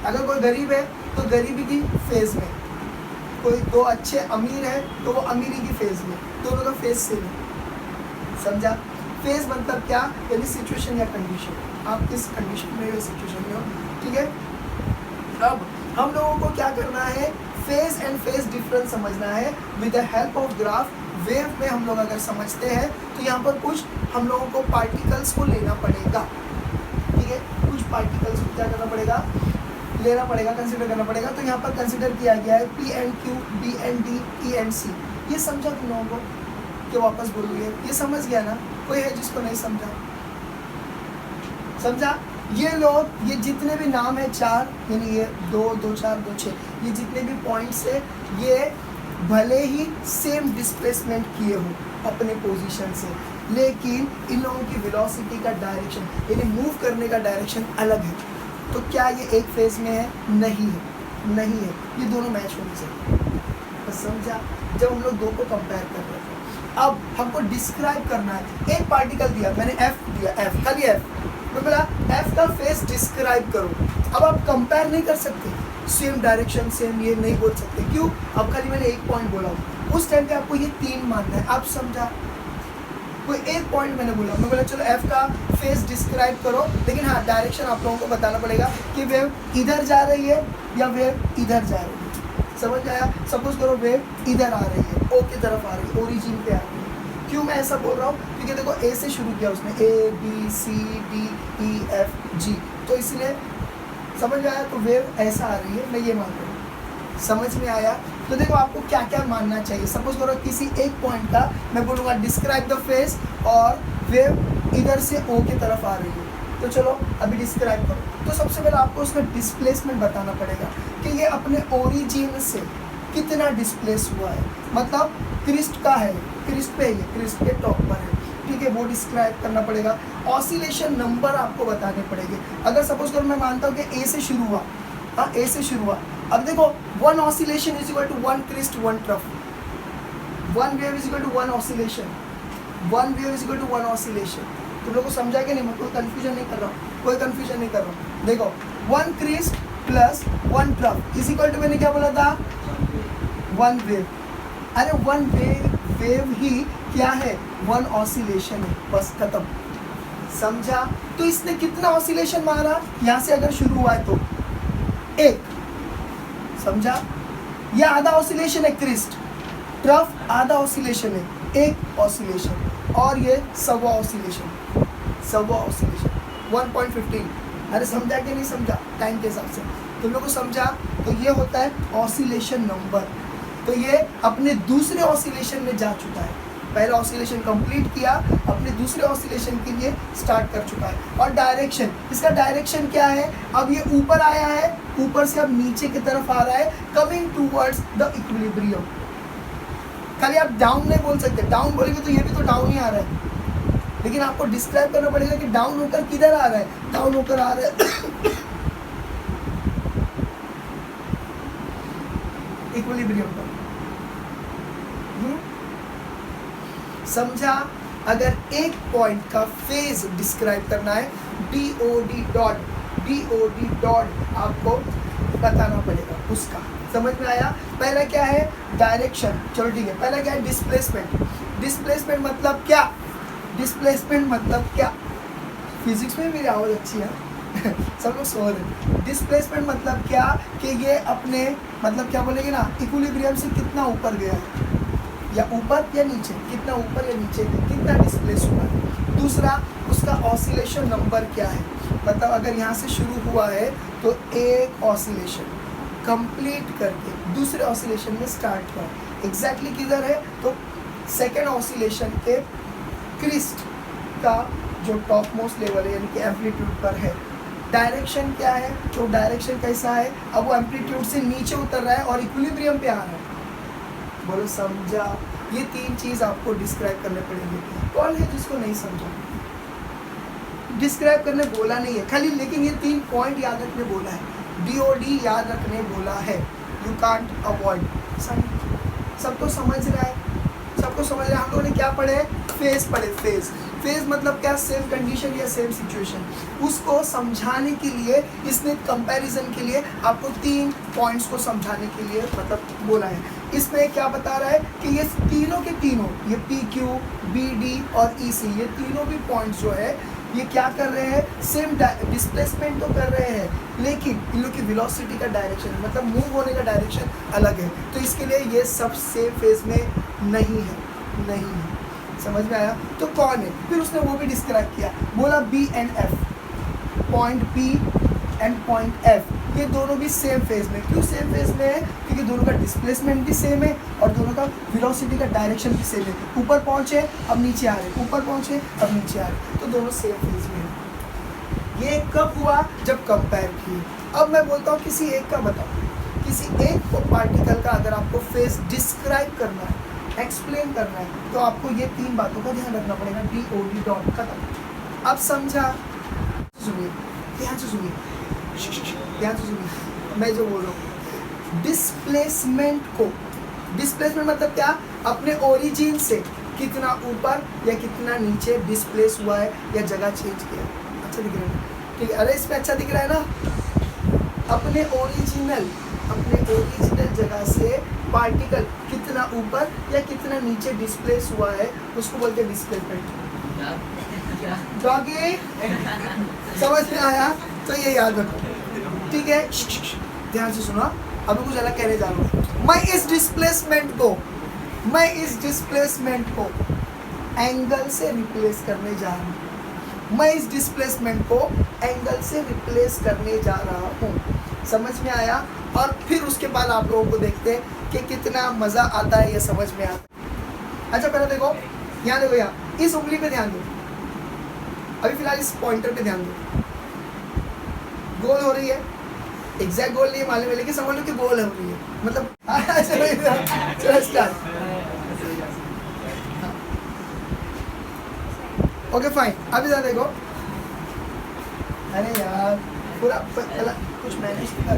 अगर कोई गरीब है तो गरीबी की फेज में, कोई 2 अच्छे अमीर है तो वो अमीरी की फेज में, दोनों का फेज सेम है। समझा? फेज मतलब क्या? यानी सिचुएशन या कंडीशन, आप किस कंडीशन में हो, सिचुएशन में हो। ठीक है, अब हम लोगों को क्या करना है? फेज एंड फेज डिफरेंस समझना है with the help of graph. Wave में हम लोग अगर समझते हैं तो यहाँ पर कुछ हम लोगों को पार्टिकल्स को लेना पड़ेगा। ठीक है, कुछ पार्टिकल्स को क्या करना पड़ेगा? लेना पड़ेगा, कंसिडर करना पड़ेगा। तो यहाँ पर कंसिडर किया गया है P and Q, B and D, E and C। ये समझा तुम लोगों को कि वापस बोलूँगी, ये समझ गया ना? कोई है जिसको नहीं समझा? समझा? ये लोग, ये जितने भी नाम है 4, यानी ये 2, 2, 4, 2, 6, ये जितने भी पॉइंट्स है, ये भले ही सेम डिस्प्लेसमेंट किए हो अपने पोजीशन से, लेकिन इन लोगों की वेलोसिटी का डायरेक्शन यानी मूव करने का डायरेक्शन अलग है। तो क्या ये एक फेज में है? नहीं है, नहीं है, ये दोनों मैच होने चाहिए। तो समझा? जब हम लोग दो को कंपेयर कर रहे थे, अब हमको डिस्क्राइब करना है। एक पार्टिकल दिया, मैंने एफ दिया, एफ खाली एफ, मैं बोला एफ का फेस डिस्क्राइब करो। अब आप कंपेयर नहीं कर सकते, सेम डायरेक्शन सेम ये नहीं बोल सकते। क्यों? अब खाली मैंने एक पॉइंट बोला, उस टाइम पे आपको ये 3 मानना है। आप समझा? कोई एक पॉइंट मैंने बोला, मैं बोला चलो एफ का फेस डिस्क्राइब करो, लेकिन हाँ डायरेक्शन आप लोगों को बताना पड़ेगा कि वेव इधर जा रही है या वेव इधर जा रही है। समझ आया? सपोज करो वेव इधर आ रही है, ओ की तरफ आ रही है, ओरिजिन पे आ रही है। क्यों मैं ऐसा बोल रहा हूँ? क्योंकि देखो ए से शुरू किया उसने, A B C D E F G, तो इसलिए समझ आया? तो वेव ऐसा आ रही है, मैं ये मान रहा हूँ। समझ में आया? तो देखो आपको क्या क्या मानना चाहिए। सपोज करो किसी एक पॉइंट का मैं बोलूँगा डिस्क्राइब द फेस, और वेव इधर से ओ की तरफ आ रही है, तो चलो अभी डिस्क्राइब करो। तो सबसे पहले आपको उसका डिस्प्लेसमेंट बताना पड़ेगा कि ये अपने ओरिजिन से कितना डिस्प्लेस हुआ है। मतलब क्रिस्ट का है, क्रिस्ट पे है, क्रिस्ट के टॉप पर है, ठीक है, वो डिस्क्राइब करना पड़ेगा। ऑसिलेशन नंबर आपको बताने पड़ेंगे। अगर सपोज करो मैं मानता हूँ कि ए से शुरू हुआ, हाँ ए से शुरू हुआ, अब देखो 1 oscillation is equal to 1 crest 1 trough, 1 wave is equal to 1 oscillation, 1 wave is equal to 1 oscillation. तुम लोग को समझा कि नहीं? मैं कोई कन्फ्यूजन नहीं कर रहा हूँ, कोई कन्फ्यूजन नहीं कर रहा हूँ। देखो 1 crest plus 1 trough is equal to, मैंने क्या बोला था? 1 वेव। अरे 1 वेव ही क्या है? 1 ऑसिलेशन है, बस खत्म। समझा? तो इसने कितना ऑसिलेशन मारा? यहाँ से अगर शुरू हुआ है तो 1, समझा? ये आधा ऑसिलेशन है क्रिस्ट, ट्रफ आधा ऑसिलेशन है, 1 ऑसिलेशन, और ये सवा ऑसिलेशन, सवा ऑसिलेशन 1.15। अरे समझा कि नहीं समझा? टाइम के हिसाब से तुम लोग को समझा? तो ये होता है ऑसिलेशन नंबर। तो ये अपने दूसरे ऑसिलेशन में जा चुका है, पहला ऑसिलेशन कंप्लीट किया, अपने दूसरे ऑसिलेशन के लिए स्टार्ट कर चुका है। और डायरेक्शन, इसका डायरेक्शन क्या है? अब ये ऊपर आया है, ऊपर से अब नीचे की तरफ आ रहा है, कमिंग टूवर्ड्स द इक्विलिब्रियम। खाली आप डाउन नहीं बोल सकते, डाउन बोलेंगे तो ये भी तो डाउन ही आ रहा है, लेकिन आपको डिस्क्राइब करना पड़ेगा कि डाउन होकर किधर आ रहा है। डाउन होकर आ रहा है इक्विलिब्रियम पर। समझा? अगर एक पॉइंट का फेज डिस्क्राइब करना है, DOD डॉट आपको बताना पड़ेगा उसका। समझ में आया? पहला क्या है? डायरेक्शन। चलो ठीक है, पहला क्या है? डिस्प्लेसमेंट। डिस्प्लेसमेंट मतलब क्या? डिस्प्लेसमेंट मतलब क्या? फिजिक्स में मेरी आवाज़ अच्छी है सब लोग सो रहे। डिस्प्लेसमेंट मतलब क्या? कि ये अपने मतलब क्या बोलेंगे ना, इक्विलिब्रियम से कितना ऊपर गया है, या ऊपर या नीचे, कितना ऊपर या नीचे, कितना डिस्प्लेस हुआ है। दूसरा, उसका ऑसिलेशन नंबर क्या है, मतलब अगर यहाँ से शुरू हुआ है तो एक ऑसिलेशन कंप्लीट करके दूसरे ऑसिलेशन में स्टार्ट हुआ, एग्जैक्टली किधर है? तो सेकेंड ऑसिलेशन के क्रिस्ट का जो टॉप मोस्ट लेवल है, यानी कि एम्पलीट्यूड पर है। डायरेक्शन क्या है? तो डायरेक्शन कैसा है? अब वो एम्पलीट्यूड से नीचे उतर रहा है और इक्विलिब्रियम पे आ रहा है। बोलो समझा? ये 3 चीज़ आपको डिस्क्राइब करने पड़ेंगे। कौन है जिसको नहीं समझा? डिस्क्राइब करने बोला नहीं है खाली, लेकिन ये 3 पॉइंट याद रखने बोला है, DOD याद रखने बोला है। You can't avoid. सबको समझ रहा है? सबको समझ रहा है? हम लोगों ने क्या पढ़े? फेज पढ़े। फेज, फेज मतलब क्या? सेम कंडीशन या सेम सिचुएशन, उसको समझाने के लिए इसने कंपैरिजन के लिए आपको 3 पॉइंट्स को समझाने के लिए मतलब बोला है। इसमें क्या बता रहा है कि ये तीनों के तीनों, ये PQ, BD और EC, ये तीनों भी पॉइंट्स जो है ये क्या कर रहे हैं? सेम डिस्प्लेसमेंट तो कर रहे हैं, लेकिन इन लोग की वेलोसिटी का डायरेक्शन मतलब मूव होने का डायरेक्शन अलग है। तो इसके लिए ये सब सेम फेज में नहीं है, नहीं है। समझ में आया? तो कौन है? फिर उसने वो भी डिस्क्राइब किया, बोला B and F, point P and point F, ये दोनों भी सेम फेज में। क्यों सेम फेज में है? क्योंकि दोनों का डिस्प्लेसमेंट भी सेम है और दोनों का वेलोसिटी का डायरेक्शन भी सेम है, ऊपर पहुंचे अब नीचे आ रहे, ऊपर पहुंचे अब नीचे आ रहे, तो दोनों सेम फेज में है। ये कब हुआ? जब कंपेयर किए। अब मैं बोलता हूँ किसी एक का बताओ, किसी एक को पार्टिकल का अगर आपको फेज डिस्क्राइब करना है, एक्सप्लेन करना है, तो आपको ये 3 बातों का ध्यान रखना पड़ेगा। DOD डॉट खत्म। अब समझा? सुनिए, ध्यान से सुनिए, ध्यान से सुनिए मैं जो बोल रहा हूँ। डिस्प्लेसमेंट को, डिस्प्लेसमेंट मतलब क्या? अपने ओरिजिन से कितना ऊपर या कितना नीचे डिस्प्लेस हुआ है या जगह चेंज किया है। अच्छा दिख रहा है? ठीक है, अरे इसमें अच्छा दिख रहा है ना? अपने ओरिजिनल जगह से पार्टिकल कितना ऊपर या कितना नीचे डिस्प्लेस हुआ है, उसको बोलते हैं डिस्प्लेसमेंट। डॉगी समझ में आया? तो ये याद रखो, ठीक है? ध्यान से सुनो, अभी कुछ अलग कहने जा रहा हूँ। मैं इस डिस्प्लेसमेंट को एंगल से रिप्लेस करने जा रहा हूँ। मैं इस डिस्प्लेसमेंट को एंगल से रिप्लेस करने जा रहा हूँ। समझ में आया? और फिर उसके बाद आप लोगों को देखते हैं कि कितना मज़ा आता है, ये समझ में आता है। अच्छा पहले देखो, यहाँ देखो, यहाँ इस उंगली पे ध्यान दो, अभी फिलहाल इस पॉइंटर पे ध्यान दो। गोल हो रही है, एग्जैक्ट गोल नहीं मालूम है, लेकिन समझ लो कि गोल हो रही है, मतलब चलो स्टार्ट। ओके फाइन, अभी ज़रा देखो। अरे यार पूरा कुछ मैनेज कर।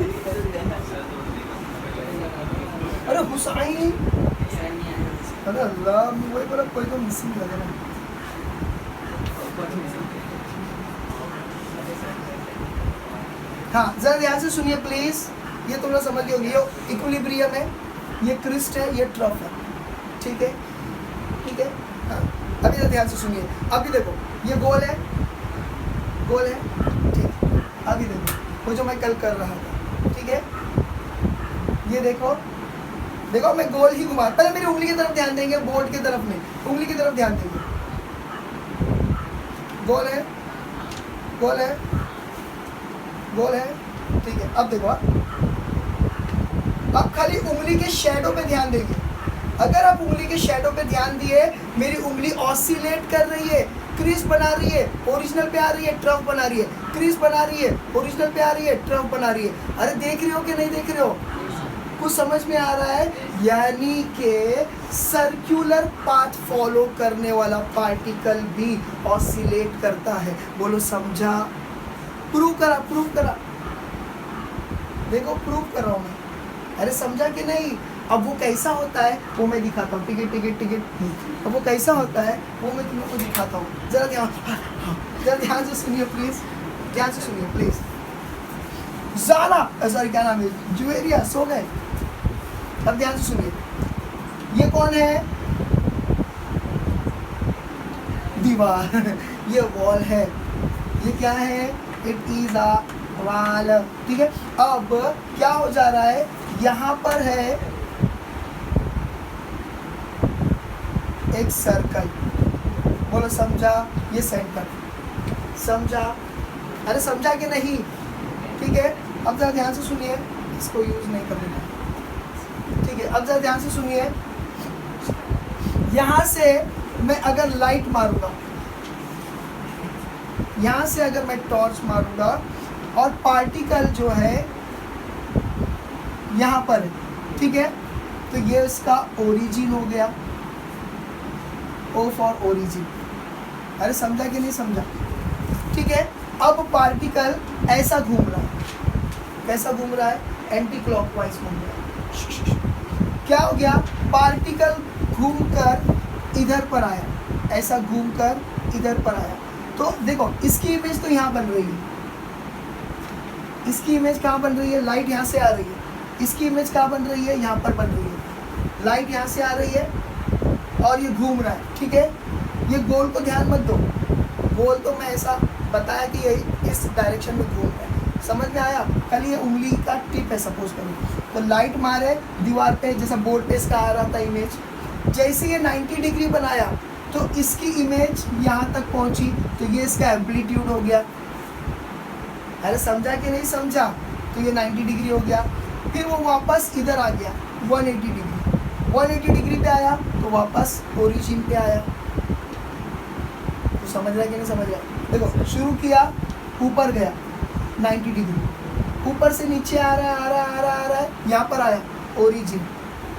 अरे हुसैन, अरे अल्लाह, वही बोला कोई तो मिसिंग लग रहा है। हाँ जरा ध्यान से सुनिए प्लीज, ये तुम लोग समझ होगी। ये इक्विलिब्रियम है, ये क्रिस्ट है, ये ट्रफ है, ठीक है? ठीक है, हाँ अभी जरा ध्यान से सुनिए। अभी देखो ये गोल है, गोल है, ठीक। अभी देखो वो जो मैं कल कर रहा था, ठीक है? ये देखो, देखो मैं गोल ही घुमा, पहले मेरी उंगली की तरफ ध्यान देंगे, बोर्ड की तरफ नहीं, उंगली की तरफ ध्यान देंगे। गोल है, गोल है, गोल है, ठीक है? अब देखो, अब खाली उंगली के शैडो पे ध्यान देंगे। अगर आप उंगली के शैडो पे ध्यान दिए, मेरी उंगली ऑसिलेट कर रही है, क्रीज बना रही है, ओरिजिनल पे आ रही है, ट्रफ बना रही है, क्रीज बना रही है, ओरिजिनल पे आ रही है, ट्रफ बना रही है। अरे देख रहे हो कि नहीं देख रहे हो? कुछ समझ में आ रहा है? यानी कि सर्कुलर पाथ फॉलो करने वाला पार्टिकल भी ऑसिलेट करता है। बोलो समझा? प्रूव करा, प्रूव करा, देखो प्रूव कर रहा हूँ मैं। अरे समझा कि नहीं? अब वो कैसा होता है वो मैं दिखाता हूँ। टिकट टिकट टिकट, अब वो कैसा होता है वो मैं तुम लोग को दिखाता हूँ। जरा ध्यान से सुनिए प्लीज, ध्यान से सुनिए प्लीज। ज़ाला, सॉरी क्या नाम है, जुवेरिया, सो गए? अब ध्यान से सुनिए, ये कौन है? दीवार ये वॉल है, ये क्या है? इट इज अ वॉल, ठीक है? अब क्या हो जा रहा है? यहाँ पर है एक सर्कल, बोलो समझा? ये सेंटर, समझा? अरे समझा कि नहीं? ठीक है, अब जरा ध्यान से सुनिए, इसको यूज नहीं कर देना, ठीक है? अब जरा ध्यान से सुनिए, यहाँ से मैं अगर लाइट मारूंगा, यहाँ से अगर मैं टॉर्च मारूंगा और पार्टिकल जो है यहाँ पर है, ठीक है? तो ये इसका ओरिजिन हो गया, ओ फॉर ओरिजिन। अरे समझा कि नहीं समझा? ठीक है, अब पार्टिकल ऐसा घूम रहा है, कैसा घूम रहा है? एंटी क्लॉकवाइज घूम रहा है। क्या हो गया? पार्टिकल घूमकर इधर पर आया, ऐसा घूमकर इधर पर आया। तो देखो इसकी इमेज तो यहाँ बन रही है, इसकी इमेज कहाँ बन रही है? लाइट यहाँ से आ रही है। इसकी इमेज कहाँ बन रही है? यहाँ पर बन रही है। लाइट यहाँ से आ रही है और ये घूम रहा है, ठीक है? ये गोल को ध्यान मत दो, गोल तो मैं ऐसा बताया कि ये इस डायरेक्शन में घूम रहा है, समझ में आया? कल ये उंगली का टिप है सपोज करो, तो लाइट मारे दीवार पे, जैसा बोर्ड पे इसका आ रहा था इमेज, जैसे ये 90 डिग्री बनाया तो इसकी इमेज यहाँ तक पहुँची, तो ये इसका एम्पलीट्यूड हो गया। अरे समझा कि नहीं समझा? तो ये 90 डिग्री हो गया, फिर वो वापस इधर आ गया 180 डिग्री, 180 डिग्री पे आया तो वापस ओरिजिन पे आया। तो समझ रहा है कि नहीं समझ रहा है? देखो शुरू किया, ऊपर गया 90 डिग्री, ऊपर से नीचे आ रहा है आ रहा है आ रहा है आ रहा है, यहाँ पर आया ओरिजिन।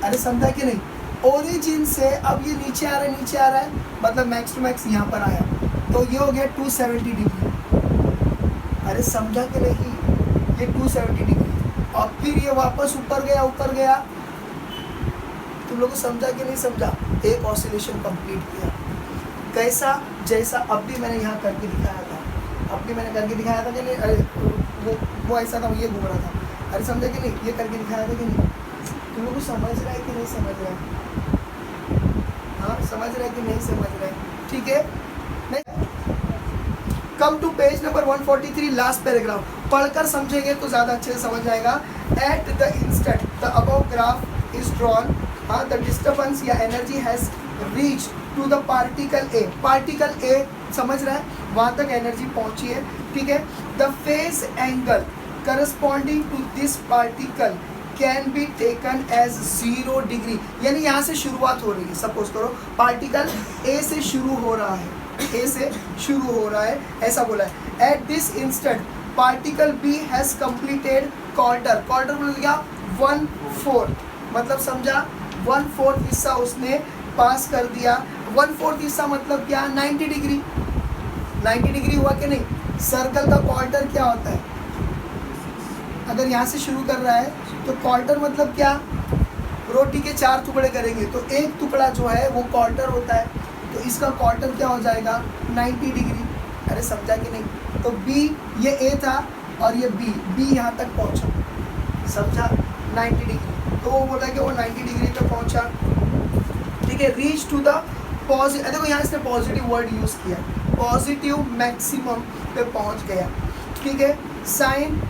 अरे समझा कि नहीं? ओरिजिन से अब ये नीचे आ रहा है नीचे आ रहा है, मतलब मैक्स टू मैक्स यहाँ पर आया, तो ये हो गया 270 डिग्री। अरे समझा कि नहीं? ये 270 डिग्री, और फिर ये वापस ऊपर गया। तुम लोगों को समझा कि नहीं समझा? एक ऑसिलेशन कंप्लीट किया। कैसा? जैसा अब भी मैंने यहाँ करके दिखाया था, अब भी मैंने करके दिखाया था कि नहीं? अरे वो ऐसा था, ये घूम रहा था। अरे समझा कि नहीं? ये करके दिखाया था कि नहीं? तुम लोग को समझ रहा है कि नहीं समझ रहा है? हाँ समझ रहा है कि नहीं समझ रहा है? ठीक है, come to page number 143, last paragraph. पढ़कर समझेंगे तो ज़्यादा अच्छे से समझ आएगा। At the instant the above graph is drawn, the disturbance या energy has reach to the particle A. Particle A समझ रहा है, वहाँ तक एनर्जी पहुँची है, ठीक है। The phase angle corresponding to this particle can be taken as 0 degree, यानी यहाँ से शुरुआत हो रही है। सपोज करो पार्टिकल ए से शुरू हो रहा है, ए से शुरू हो रहा है, ऐसा बोला है। At this instant particle B has completed quarter. Quarter बोल गया 1/4, मतलब समझा 1/4 हिस्सा उसने पास कर दिया। 1/4 हिस्सा मतलब क्या? 90 डिग्री। 90 डिग्री हुआ कि नहीं? सर्कल का क्वार्टर क्या होता है? अगर यहाँ से शुरू कर रहा है तो क्वार्टर मतलब क्या? रोटी के 4 टुकड़े करेंगे तो एक टुकड़ा जो है वो क्वार्टर होता है, तो इसका क्वार्टर क्या हो जाएगा? 90 डिग्री। अरे समझा कि नहीं? तो बी, ये ए था और ये बी यहाँ तक पहुँचा, समझा? 90 डिग्री, तो वो बोला कि वो 90 डिग्री पे पहुँचा, ठीक है। रीच टू द पॉजिटिव, देखो यहाँ इसने पॉजिटिव वर्ड यूज़ किया, पॉजिटिव मैक्सिमम पे पहुँच गया, ठीक है। साइन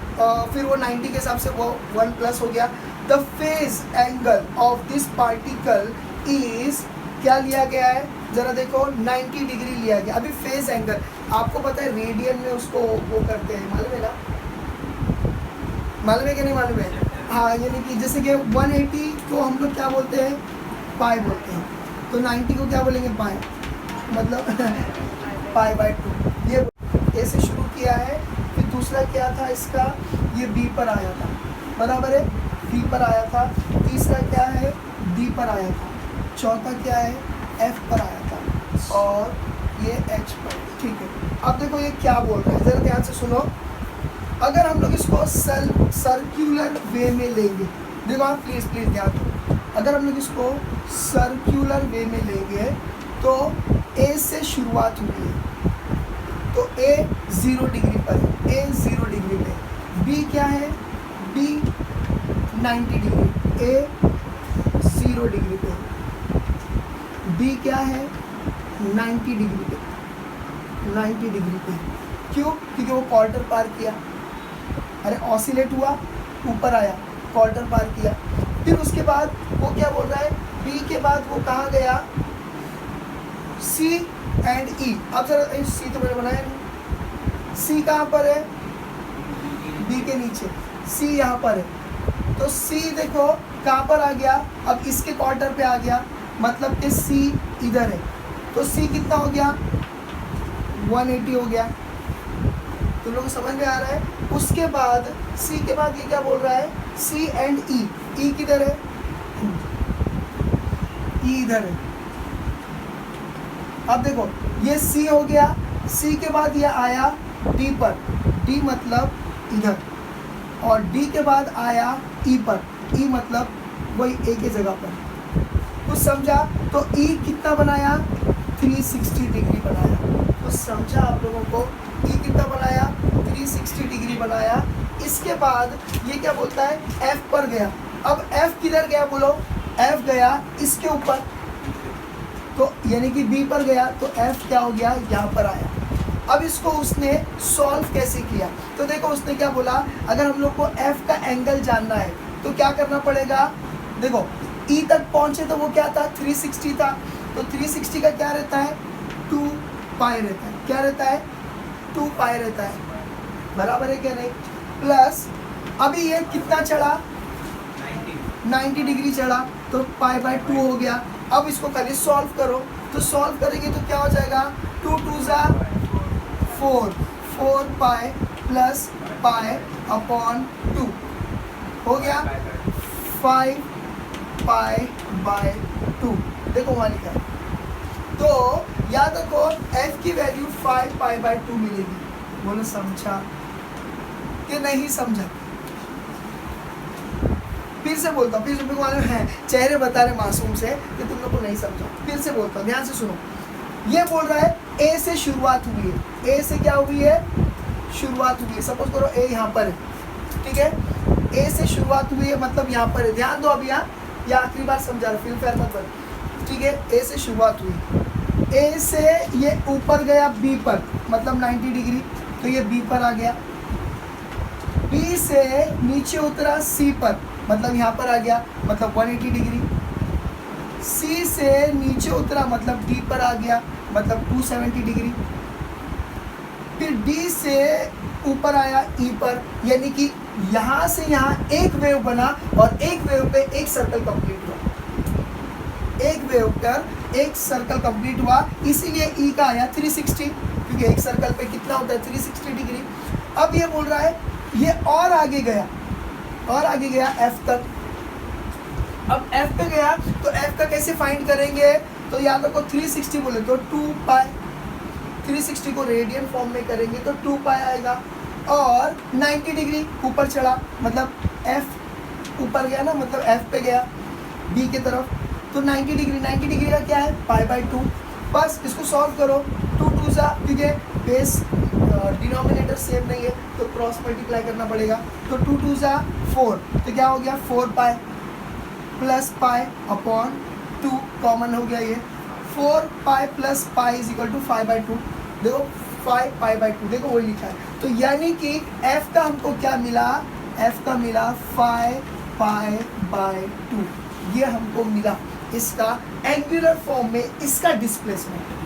फिर वो 90 के हिसाब से वो 1+ हो गया। The phase angle of this particle is, क्या लिया गया है जरा देखो, 90 डिग्री लिया गया। अभी फेज एंगल आपको पता है रेडियन में उसको वो करते हैं, मालूम है ना? मालूम है कि नहीं मालूम है? हाँ, यानी कि जैसे कि 180 को हम लोग क्या बोलते हैं? पाई बोलते हैं, तो 90 को क्या बोलेंगे? पाई, मतलब पाई/2। ये ए से शुरू किया है, फिर दूसरा क्या था इसका? ये बी पर आया था, बराबर है, बी पर आया था। तीसरा क्या है? डी पर आया था। चौथा क्या है? एफ पर आया था, और ये एच पर, ठीक है। अब देखो ये क्या बोल रहा है, जरा ध्यान से सुनो। अगर हम लोग इसको सर्क्यूलर वे में लेंगे, देखो आप प्लीज़ ध्यान दो, अगर हम लोग इसको सर्क्यूलर वे में लेंगे तो ए से शुरुआत हुई है, तो ए 0 डिग्री पर है, ए 0 डिग्री पे। बी क्या है? बी 90 डिग्री, ए 0 डिग्री पे। बी क्या है? 90 डिग्री पे, 90 डिग्री पे। क्यों? क्योंकि वो क्वार्टर पार किया। अरे ऑसिलेट हुआ, ऊपर आया, क्वार्टर पार किया। फिर उसके बाद वो क्या बोल रहा है? बी के बाद वो कहाँ गया? सी एंड ई। अब जरा सी तो मैंने बनाया नहीं, सी कहाँ पर है? बी के नीचे, सी यहाँ पर है, तो सी देखो कहाँ पर आ गया? अब इसके क्वार्टर पे आ गया, मतलब कि सी इधर है, तो सी कितना हो गया? 180 हो गया। तुम लोग को समझ में आ रहा है? उसके बाद सी के बाद ये क्या बोल रहा है? सी एंड ई। ई किधर है? ई इधर है। अब देखो ये सी हो गया, सी के बाद ये आया डी पर, डी मतलब इधर, और डी के बाद आया ई पर, ई मतलब वही ए के जगह पर। कुछ समझा? तो ई कितना बनाया? 360 डिग्री बनाया। कुछ समझा आप लोगों को? ई कितना बनाया? 360 डिग्री बनाया। इसके बाद ये क्या बोलता है? एफ पर गया। अब एफ किधर गया बोलो? एफ गया इसके ऊपर, तो यानी कि बी पर गया, तो एफ क्या हो गया? यहाँ पर आया। अब इसको उसने सॉल्व कैसे किया? तो देखो उसने क्या बोला, अगर हम लोग को एफ का एंगल जानना है तो क्या करना पड़ेगा? देखो ई तक पहुँचे तो वो क्या था? 360 था, तो 360 का क्या रहता है? 2 पाई रहता है। क्या रहता है? 2 पाई रहता है, बराबर है क्या नहीं? प्लस अभी ये कितना चढ़ा? 90 डिग्री चढ़ा, तो पाई बाय 2 हो गया। अब इसको करिए सॉल्व करो, तो सॉल्व करेंगे तो क्या हो जाएगा 2 2 ज़ा 4, 4 पाई प्लस पाई अपॉन 2 हो गया 5 पाई बाय 2। देखो वहाँ लिखा है, तो याद रखो f की वैल्यू 5 पाई बाय 2 मिलेगी। बोलो समझा कि नहीं समझा? फिर से बोलता हूँ, फिर से मेरे को है चेहरे बता रहे मासूम से कि तुम लोग को नहीं समझा। फिर से बोलता हूँ, ध्यान से सुनो। ये बोल रहा है ए से शुरुआत हुई है, ए से क्या हुई है शुरुआत हुई है। सपोज करो ए यहाँ पर है, ठीक है, ए से शुरुआत हुई है मतलब यहाँ पर है। ध्यान दो अब यहाँ, या आखिरी बार समझा रहा, फिर फेर मत बन, ठीक है। ए से शुरुआत हुई, ए से ये ऊपर गया बी पर मतलब 90 डिग्री, तो ये बी पर आ गया। बी से नीचे उतरा सी पर मतलब यहाँ पर आ गया मतलब 180 डिग्री। सी से नीचे उतरा मतलब डी पर आ गया मतलब 270 डिग्री। फिर डी से ऊपर आया ई पर, यानी कि यहाँ से यहाँ एक वेव बना और एक वेव पे एक सर्कल कंप्लीट हुआ। एक वेव पर एक सर्कल कंप्लीट हुआ, इसीलिए ई का आया 360, क्योंकि एक सर्कल पे कितना होता है 360 डिग्री। अब ये बोल रहा है ये और आगे गया, और आगे गया F तक। अब F पे गया तो F का कैसे फाइंड करेंगे? तो याद रखो 360 बोले तो 2 पाई, 360 को रेडियन फॉर्म में करेंगे तो 2 पाई आएगा। और 90 डिग्री ऊपर चढ़ा मतलब F ऊपर गया ना, मतलब F पे गया B के तरफ, तो 90 डिग्री, 90 डिग्री का क्या है पाई बाय 2। बस इसको सॉल्व करो, 2 2 सा, क्योंकि बेस डिनोमिनेटर सेम नहीं है तो क्रॉस मल्टीप्लाई करना पड़ेगा। तो 2 2 ज़ा 4, तो क्या हो गया 4 pi plus pi upon 2, common हो गया ये 4 pi plus pi is equal to 5 by 2। देखो 5 पाई बाई 2, देखो वही लिखा है। तो यानी कि f का हमको क्या मिला, f का मिला 5 पाई बाय 2, ये हमको मिला इसका एंगुलर फॉर्म में, इसका डिस्प्लेसमेंट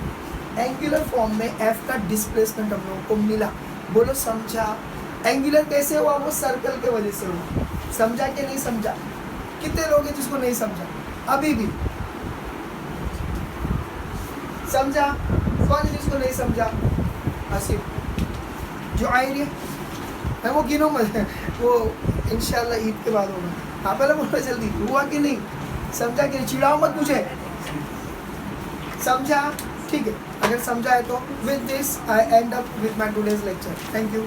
एंगुलर फॉर्म में f का डिस्प्लेसमेंट हम लोगों को मिला। बोलो समझा? एंगुलर कैसे हुआ? वो सर्कल के वजह से हुआ। समझा कि नहीं समझा? कितने लोग हैं जिसको नहीं समझा अभी भी? समझा? कौन जिसको नहीं समझा? आसिफ जो आए रही है वो गिनो मत, वो इंशाल्लाह ईद के बाद होगा। हाँ पहले बोलो जल्दी, हुआ कि नहीं समझा कि नहीं? चिढ़ाओ मत मुझे, समझा? ठीक है, अगर समझा है तो with this I and up with my today's lecture. Thank you.